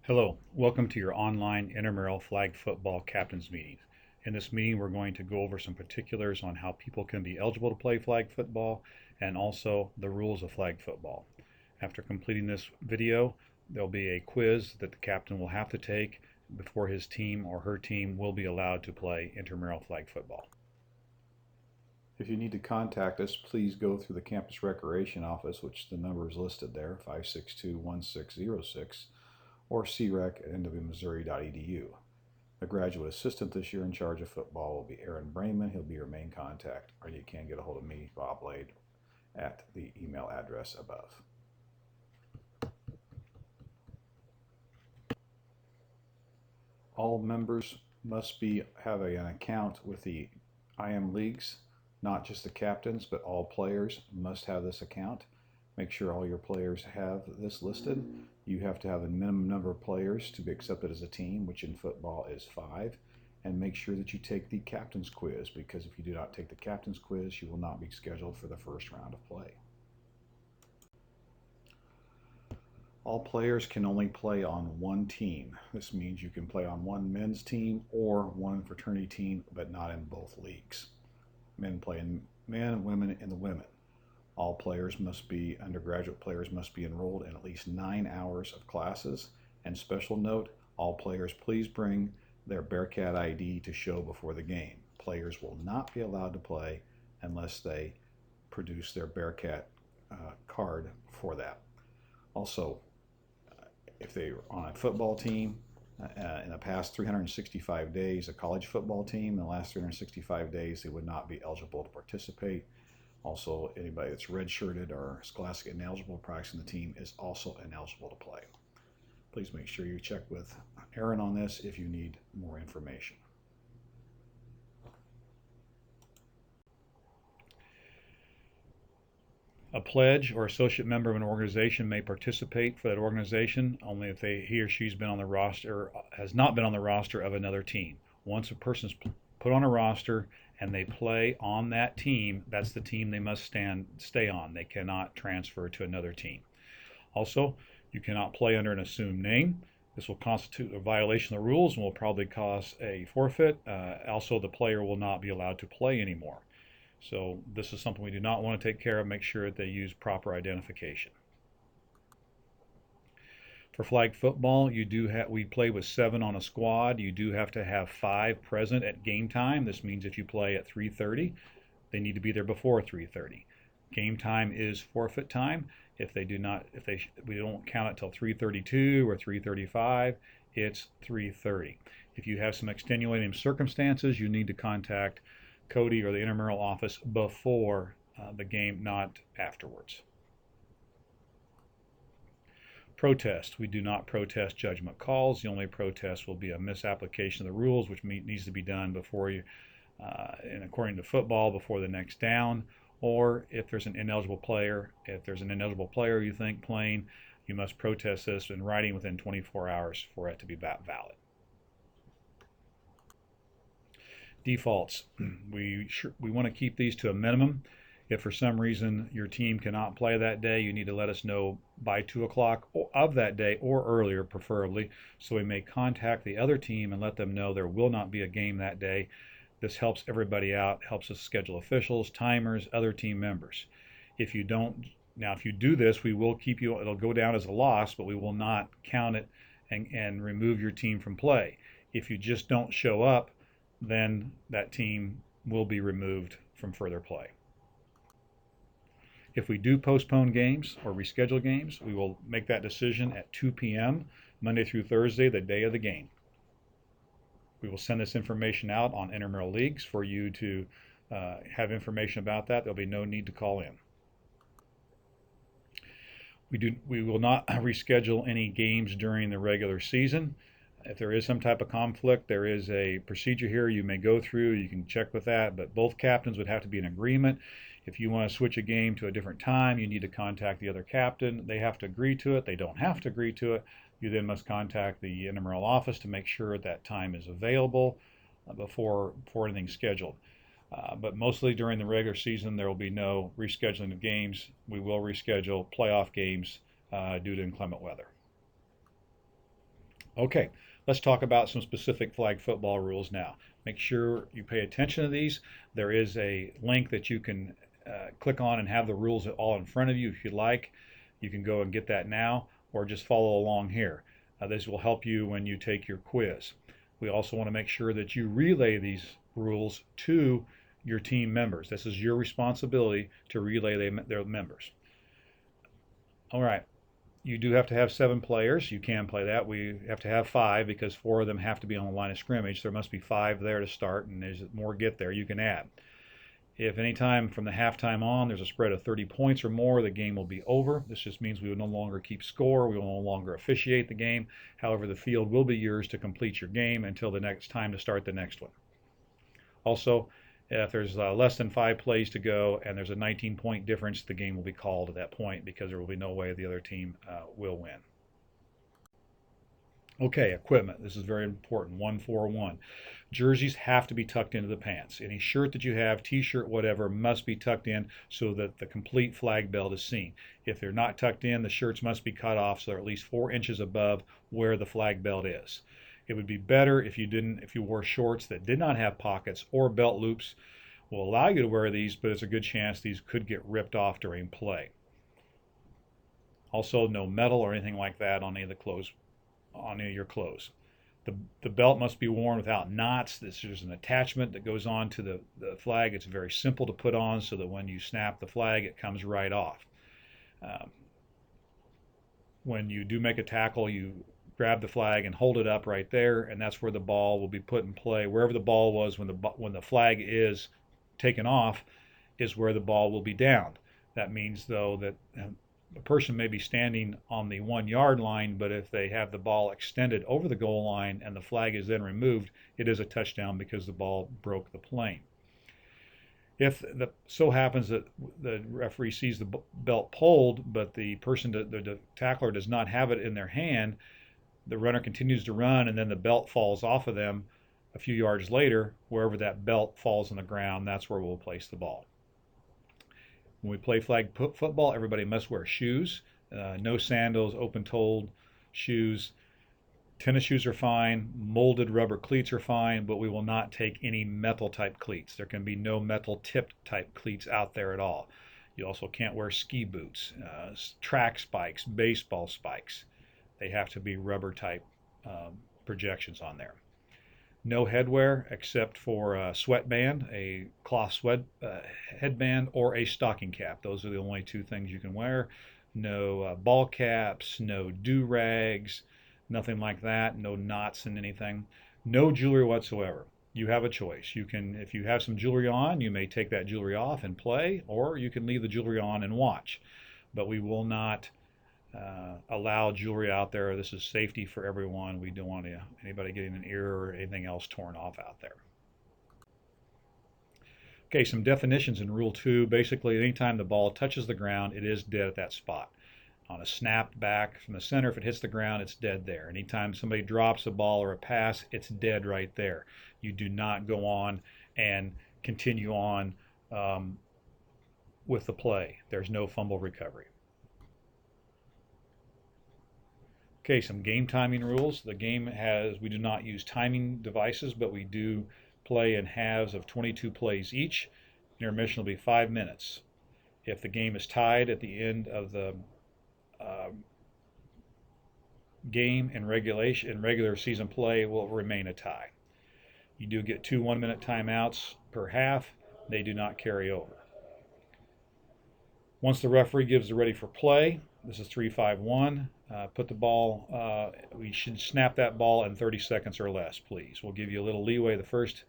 Hello, welcome to your online intramural flag football captains meeting. In this meeting, we're going to go over some particulars on how people can be eligible to play flag football and also the rules of flag football. After completing this video, there'll be a quiz that the captain will have to take before his team or her team will be allowed to play intramural flag football. If you need to contact us, please go through the Campus Recreation Office, which the number is listed there, 562-1606, or crec@nwmissouri.edu. The graduate assistant this year in charge of football will be Aaron Brayman. He'll be your main contact, or you can get a hold of me, Bob Lade, at the email address above. All members must have an account with the IM leagues, not just the captains, but all players must have this account. Make sure all your players have this listed. You have to have a minimum number of players to be accepted as a team, which in football is 5. And make sure that you take the captain's quiz, because if you do not take the captain's quiz, you will not be scheduled for the first round of play. All players can only play on one team. This means you can play on one men's team or one fraternity team, but not in both leagues. Men play in men and women in the women. All players undergraduate players must be enrolled in at least 9 hours of classes. And special note, all players please bring their Bearcat ID to show before the game. Players will not be allowed to play unless they produce their Bearcat card for that. Also, if they're on a football team, in the past 365 days, a college football team, in the last 365 days, they would not be eligible to participate. Also, anybody that's redshirted or scholastic ineligible practicing the team is also ineligible to play. Please make sure you check with Aaron on this if you need more information. A pledge or associate member of an organization may participate for that organization only if he or she's been on the roster, has not been on the roster of another team. Once a person's put on a roster and they play on that team, that's the team they must stay on. They cannot transfer to another team. Also, you cannot play under an assumed name. This will constitute a violation of the rules and will probably cause a forfeit. Also, the player will not be allowed to play anymore. So this is something we do not want to take care of. Make sure that they use proper identification. For flag football, we play with 7 on a squad. You do have to have 5 present at game time. This means if you play at 3:30, they need to be there before 3:30. Game time is forfeit time. If we don't count it till 3:32 or 3:35, it's 3:30. If you have some extenuating circumstances, you need to contact Cody or the intramural office before the game, not afterwards. Protest. We do not protest judgment calls. The only protest will be a misapplication of the rules, which needs to be done before you, and according to football, before the next down. Or if there's an ineligible player, you think playing, you must protest this in writing within 24 hours for it to be valid. Defaults. We want to keep these to a minimum. If for some reason your team cannot play that day, you need to let us know by 2 o'clock of that day or earlier, preferably, so we may contact the other team and let them know there will not be a game that day. This helps everybody out, helps us schedule officials, timers, other team members. If you do this, we will keep you, it'll go down as a loss, but we will not count it and remove your team from play. If you just don't show up, then that team will be removed from further play. If we do postpone games or reschedule games, we will make that decision at 2 p.m. Monday through Thursday, the day of the game. We will send this information out on intramural leagues for you to have information about that. There'll be no need to call in. We will not reschedule any games during the regular season. If there is some type of conflict, there is a procedure here you may go through. You can check with that, but both captains would have to be in agreement. If you want to switch a game to a different time, you need to contact the other captain. They have to agree to it. They don't have to agree to it. You then must contact the intramural office to make sure that time is available before anything's scheduled. But mostly during the regular season, there will be no rescheduling of games. We will reschedule playoff games due to inclement weather. Okay, let's talk about some specific flag football rules now. Make sure you pay attention to these. There is a link that you can click on and have the rules all in front of you if you'd like. You can go and get that now or just follow along here. This will help you when you take your quiz. We also want to make sure that you relay these rules to your team members. This is your responsibility to relay their members. All right, you do have to have 7 players. You can play that. We have to have 5 because 4 of them have to be on the line of scrimmage. There must be 5 there to start, and there's more get there you can add. If any time from the halftime on there's a spread of 30 points or more, the game will be over. This just means we will no longer keep score. We will no longer officiate the game. However, the field will be yours to complete your game until the next time to start the next one. Also, if there's less than 5 plays to go and there's a 19-point difference, the game will be called at that point because there will be no way the other team will win. Okay, equipment. This is very important. 141. Jerseys have to be tucked into the pants. Any shirt that you have, t-shirt, whatever, must be tucked in so that the complete flag belt is seen. If they're not tucked in, the shirts must be cut off so they're at least 4 inches above where the flag belt is. It would be better if you wore shorts that did not have pockets or belt loops. Will allow you to wear these, but it's a good chance these could get ripped off during play. Also, no metal or anything like that on any of the clothes, on any of your clothes. The belt must be worn without knots. There's an attachment that goes on to the flag. It's very simple to put on so that when you snap the flag, it comes right off. When you do make a tackle, you grab the flag and hold it up right there, and that's where the ball will be put in play. Wherever the ball was when the flag is taken off is where the ball will be down. That means, though, that a person may be standing on the 1-yard line, but if they have the ball extended over the goal line and the flag is then removed, it is a touchdown because the ball broke the plane. If it so happens that the referee sees the belt pulled, but the tackler does not have it in their hand, the runner continues to run, and then the belt falls off of them a few yards later. Wherever that belt falls on the ground, that's where we'll place the ball. When we play flag football, everybody must wear shoes. No sandals, open-toed shoes. Tennis shoes are fine. Molded rubber cleats are fine, but we will not take any metal-type cleats. There can be no metal-tipped type cleats out there at all. You also can't wear ski boots, track spikes, baseball spikes. They have to be rubber-type projections on there. No headwear except for a sweatband, a cloth sweat headband, or a stocking cap. Those are the only 2 things you can wear. No ball caps, no do-rags, nothing like that. No knots in anything. No jewelry whatsoever. You have a choice. You can, if you have some jewelry on, you may take that jewelry off and play, or you can leave the jewelry on and watch. But we will not allow jewelry out there. This is safety for everyone. We don't want anybody getting an ear or anything else torn off out there. Okay, some definitions in Rule 2. Basically, anytime the ball touches the ground, it is dead at that spot. On a snap back from the center, if it hits the ground, it's dead there. Anytime somebody drops a ball or a pass, it's dead right there. You do not go on and continue on with the play. There's no fumble recovery. Okay, some game timing rules. The game we do not use timing devices, but we do play in halves of 22 plays each. Intermission will be 5 minutes. If the game is tied at the end of the game in regular season play, will remain a tie. You do get 2 1-minute timeouts per half. They do not carry over. Once the referee gives the ready for play, this is 3-5-1. Put the ball, we should snap that ball in 30 seconds or less, please. We'll give you a little leeway the first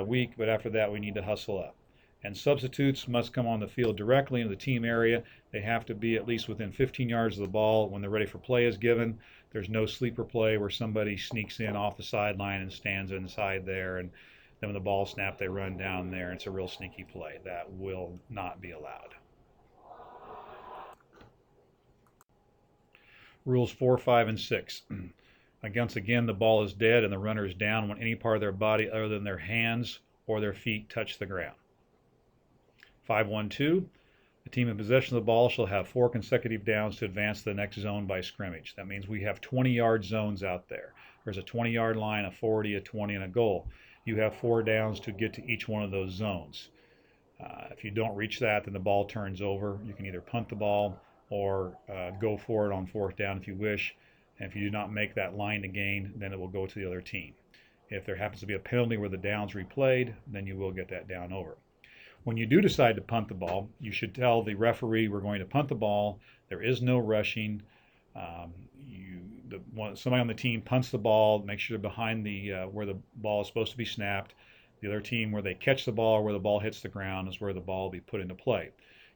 week, but after that we need to hustle up. And substitutes must come on the field directly into the team area. They have to be at least within 15 yards of the ball when the ready for play is given. There's no sleeper play where somebody sneaks in off the sideline and stands inside there, and then when the ball snapped, they run down there. It's a real sneaky play. That will not be allowed. Rules 4, 5, and 6. Again, the ball is dead and the runner is down when any part of their body other than their hands or their feet touch the ground. 5-1-2. The team in possession of the ball shall have 4 consecutive downs to advance to the next zone by scrimmage. That means we have 20-yard zones out there. There's a 20-yard line, a 40, a 20, and a goal. You have 4 downs to get to each one of those zones. If you don't reach that, then the ball turns over. You can either punt the ball or go for it on 4th down if you wish. And if you do not make that line to gain, then it will go to the other team. If there happens to be a penalty where the down's replayed, then you will get that down over. When you do decide to punt the ball, you should tell the referee we're going to punt the ball. There is no rushing. Somebody on the team punts the ball, make sure they're behind where the ball is supposed to be snapped. The other team, where they catch the ball, where the ball hits the ground, is where the ball will be put into play.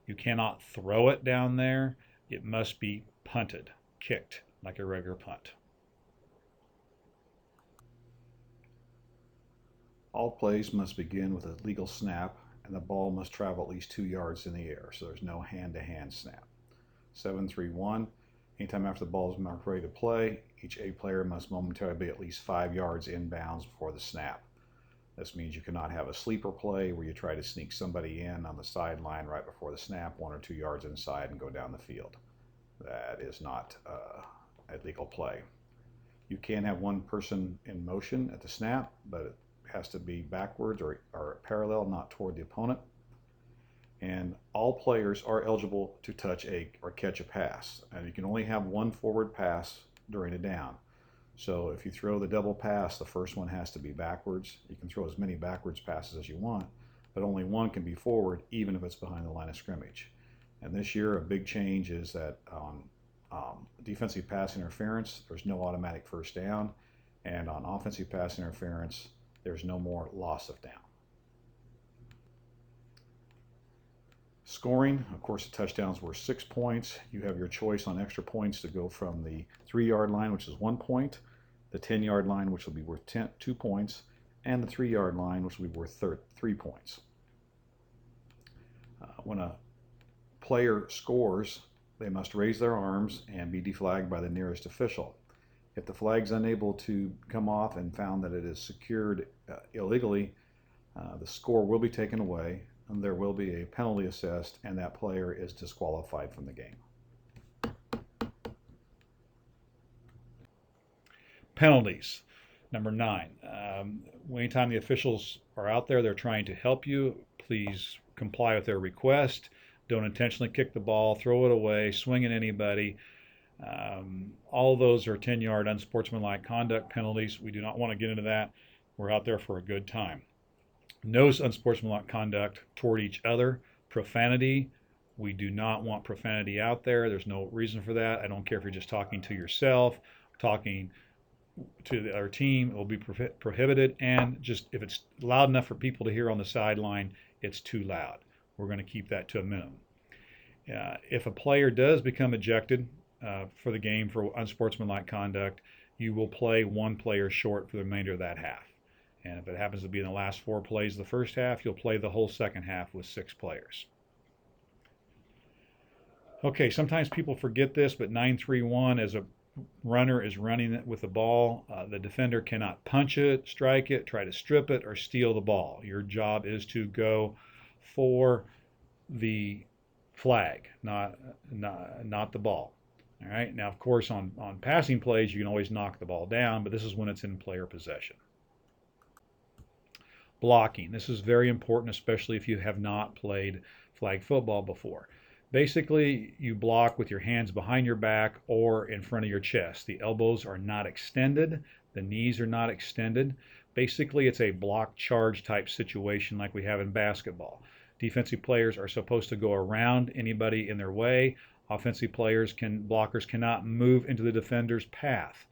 You cannot throw it down there. It must be punted, kicked like a regular punt. All plays must begin with a legal snap, and the ball must travel at least 2 yards in the air, so there's no hand-to-hand snap. 7-3-1. Anytime after the ball is marked ready to play, each A player must momentarily be at least 5 yards inbounds before the snap. This means you cannot have a sleeper play where you try to sneak somebody in on the sideline right before the snap, 1 or 2 yards inside, and go down the field. That is not a legal play. You can have one person in motion at the snap, but it has to be backwards or parallel, not toward the opponent. And all players are eligible to touch or catch a pass. And you can only have one forward pass during a down. So if you throw the double pass, the first one has to be backwards. You can throw as many backwards passes as you want, but only one can be forward, even if it's behind the line of scrimmage. And this year, a big change is that on defensive pass interference, there's no automatic first down. And on offensive pass interference, there's no more loss of down. Scoring, of course, the touchdowns were 6 points. You have your choice on extra points to go from the 3-yard line, which is 1 point, the 10-yard line, which will be worth 2 points, and the 3-yard line, which will be worth 3 points. When a player scores, they must raise their arms and be deflagged by the nearest official. If the flag is unable to come off and found that it is secured illegally, the score will be taken away, and there will be a penalty assessed, and that player is disqualified from the game. Penalties. Number 9. Anytime the officials are out there, they're trying to help you, please comply with their request. Don't intentionally kick the ball, throw it away, swing at anybody. All of those are 10-yard unsportsmanlike conduct penalties. We do not want to get into that. We're out there for a good time. No unsportsmanlike conduct toward each other. Profanity. We do not want profanity out there. There's no reason for that. I don't care if you're just talking to yourself, talking to the other team. It will be prohibited. And just if it's loud enough for people to hear on the sideline, it's too loud. We're going to keep that to a minimum. If a player does become ejected for the game for unsportsmanlike conduct, you will play one player short for the remainder of that half. And if it happens to be in the last 4 plays of the first half, you'll play the whole second half with 6 players. Okay, sometimes people forget this, but 9-3-1, as a runner is running with the ball, the defender cannot punch it, strike it, try to strip it, or steal the ball. Your job is to go for the flag, not the ball. All right. Now, of course, on passing plays, you can always knock the ball down, but this is when it's in player possession. Blocking. This is very important, especially if you have not played flag football before. Basically, you block with your hands behind your back or in front of your chest. The elbows are not extended. The knees are not extended. Basically, it's a block charge type situation like we have in basketball. Defensive players are supposed to go around anybody in their way. Offensive blockers cannot move into the defender's path.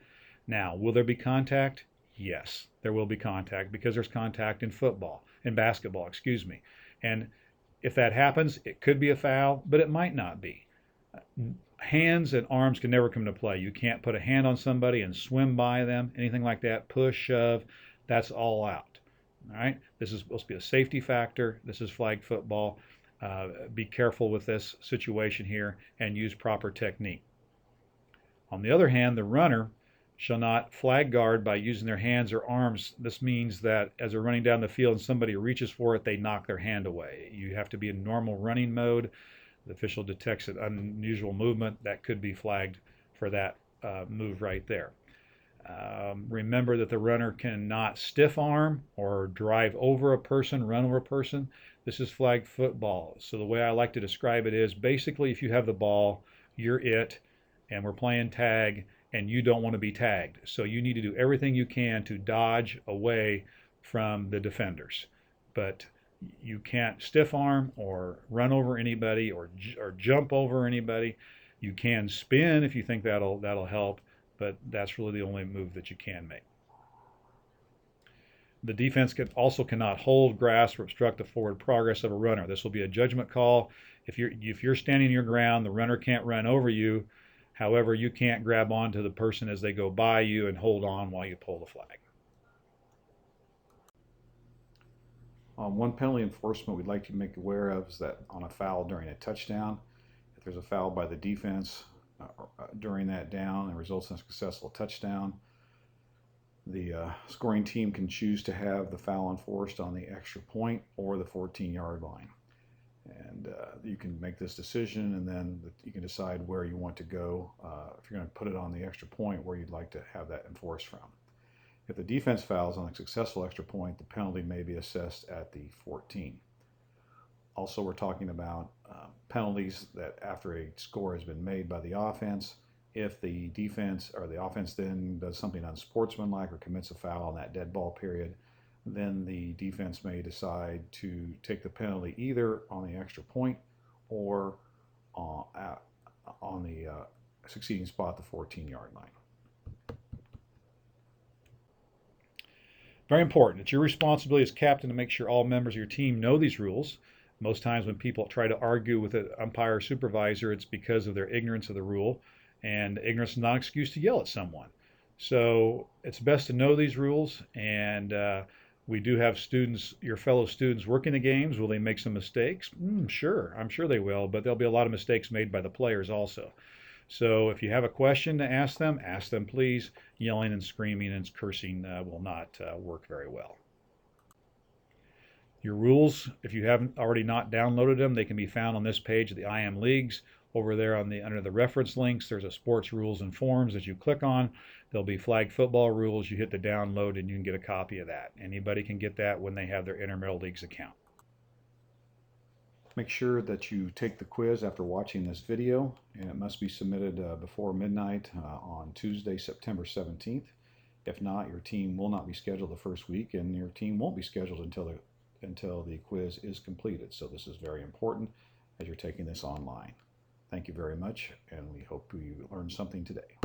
Now, will there be contact? Yes, there will be contact because there's contact in basketball, excuse me. And if that happens, it could be a foul, but it might not be. Hands and arms can never come into play. You can't put a hand on somebody and swim by them, anything like that, push, shove, that's all out. All right, this is supposed to be a safety factor. This is flag football. Be careful with this situation here and use proper technique. On the other hand, the runner shall not flag guard by using their hands or arms. This means that as they're running down the field and somebody reaches for it, they knock their hand away. You have to be in normal running mode. The official detects an unusual movement that could be flagged for that move right there. Remember that the runner cannot stiff arm or drive over a person, run over a person. This is flag football. So the way I like to describe it is basically if you have the ball, you're it, and we're playing tag, and you don't want to be tagged. So you need to do everything you can to dodge away from the defenders. But you can't stiff arm or run over anybody or jump over anybody. You can spin if you think that'll help, but that's really the only move that you can make. The defense also cannot hold, grasp, or obstruct the forward progress of a runner. This will be a judgment call. If you're standing your ground, the runner can't run over you. However, you can't grab onto the person as they go by you and hold on while you pull the flag. One penalty enforcement we'd like to make aware of is that on a foul during a touchdown, if there's a foul by the defense during that down and results in a successful touchdown, the scoring team can choose to have the foul enforced on the extra point or the 14-yard line. And you can make this decision, and then you can decide where you want to go. If you're going to put it on the extra point, where you'd like to have that enforced from. If the defense fouls on a successful extra point, the penalty may be assessed at the 14. Also, we're talking about penalties that after a score has been made by the offense, if the defense or the offense then does something unsportsmanlike or commits a foul on that dead ball period, then the defense may decide to take the penalty either on the extra point or on the succeeding spot, the 14-yard line. Very important. It's your responsibility as captain to make sure all members of your team know these rules. Most times when people try to argue with an umpire or supervisor, it's because of their ignorance of the rule, and ignorance is not an excuse to yell at someone. So it's best to know these rules, and we do have students, your fellow students, working the games. Will they make some mistakes? Sure, I'm sure they will, but there'll be a lot of mistakes made by the players also. So if you have a question to ask them please. Yelling and screaming and cursing will not work very well. Your rules, if you haven't already not downloaded them, they can be found on this page of the IM Leagues. Over there under the reference links, there's a sports rules and forms that you click on. There'll be flag football rules. You hit the download and you can get a copy of that. Anybody can get that when they have their Intramural Leagues account. Make sure that you take the quiz after watching this video, and it must be submitted before midnight on Tuesday, September 17th. If not, your team will not be scheduled the first week, and your team won't be scheduled until the quiz is completed. So this is very important as you're taking this online. Thank you very much, and we hope you learned something today.